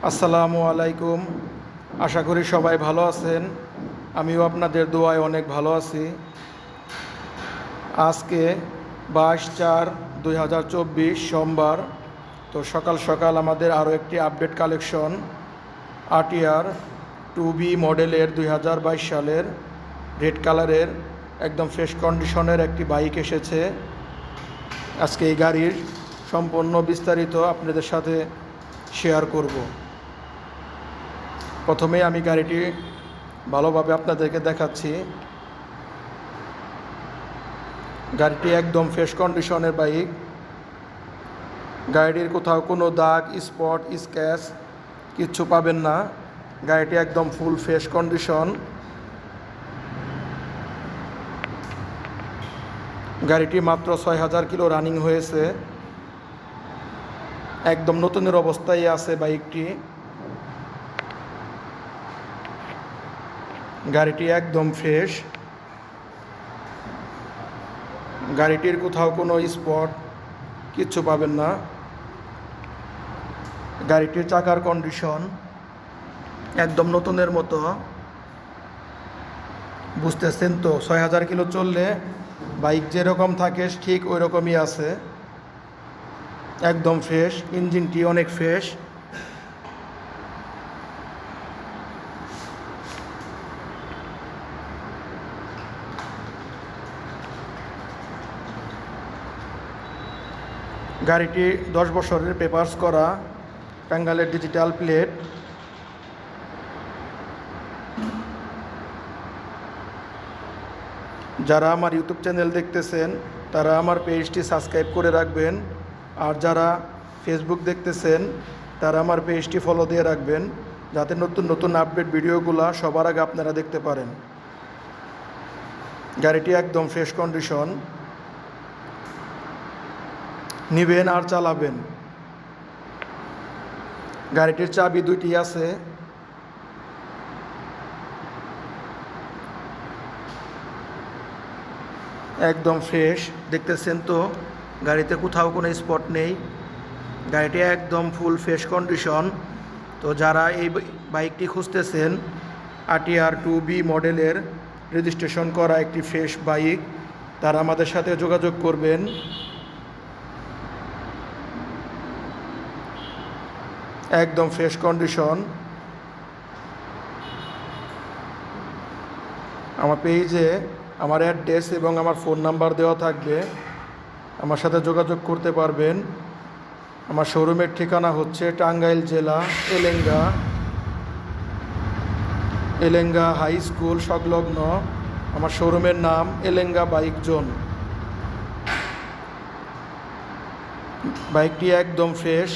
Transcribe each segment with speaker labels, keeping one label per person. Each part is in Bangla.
Speaker 1: আসসালামু আলাইকুম। আশা করি সবাই ভালো আছেন। আমিও আপনাদের দোয়ায় অনেক ভালো আছি। আজকে 22/4/2024 সোমবার। তো সকাল সকাল আমাদের আরও একটি আপডেট কালেকশন RTR 2B মডেলের 2022 সালের রেড কালারের একদম ফ্রেশ কন্ডিশনের একটি বাইক এসেছে। আজকে এই গাড়ির সম্পূর্ণ বিস্তারিত আপনাদের সাথে শেয়ার করব। প্রথমে আমি গাড়িটি ভালোভাবে আপনাদেরকে দেখাচ্ছি। গাড়িটি একদম ফ্রেশ কন্ডিশনের বাইক। গাড়িটির কোথাও কোনো দাগ, স্পট, স্ক্র্যাচ কিচ্ছু পাবেন না। গাড়িটি একদম ফুল ফ্রেশ কন্ডিশন। গাড়িটি মাত্র 6000 কিলো রানিং হয়েছে। একদম নতুনের অবস্থায় আছে বাইকটি। গাড়িটি একদম ফ্রেশ। গাড়িটির কোথাও কোনো স্পট কিচ্ছু পাবেন না। গাড়িটির চাকার কন্ডিশন একদম নতুনের মতো। বুঝতেছেন তো, 6000 কিলো চললে বাইক যেরকম থাকে ঠিক ওই রকমই আছে। একদম ফ্রেশ। ইঞ্জিনটি অনেক ফ্রেশ। গাড়িটি 10 বছরের পেপারস করা, টাঙ্গাইলের ডিজিটাল প্লেট। যারা আমার ইউটিউব চ্যানেল দেখতেছেন তারা আমার পেজটি সাবস্ক্রাইব করে রাখবেন, আর যারা ফেসবুক দেখতেছেন তারা আমার পেজটি ফলো দিয়ে রাখবেন, যাতে নতুন নতুন আপডেট ভিডিওগুলো সবার আগে আপনারা দেখতে পারেন। গাড়িটি একদম ফ্রেশ কন্ডিশন। নিবেন আর চালাবেন। গাড়িটির চাবি 2টি আছে। একদম ফ্রেশ। দেখতেছেন তো, গাড়িতে কোথাও কোনো স্পট নেই। গাড়িটি একদম ফুল ফ্রেশ কন্ডিশন। তো যারা এই বাইকটি খুঁজতেছেন, RTR 2B মডেলের রেজিস্ট্রেশন করা একটি ফ্রেশ বাইক, তারা আমাদের সাথে যোগাযোগ করবেন। একদম ফ্রেশ কন্ডিশন। আমার পেজে আমার অ্যাড্রেস এবং আমার ফোন নাম্বার দেওয়া থাকবে, আমার সাথে যোগাযোগ করতে পারবেন। আমার শোরুমের ঠিকানা হচ্ছে টাঙ্গাইল জেলা এলেঙ্গা হাই স্কুল সংলগ্ন। আমার শোরুমের নাম এলেঙ্গা বাইক জোন। বাইকটি একদম ফ্রেশ।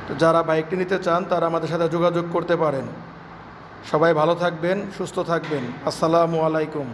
Speaker 1: তো যারা বাইকটি নিতে চান তারা আমাদের সাথে যোগাযোগ করতে পারেন। সবাই ভালো থাকবেন, সুস্থ থাকবেন। আসসালামু আলাইকুম।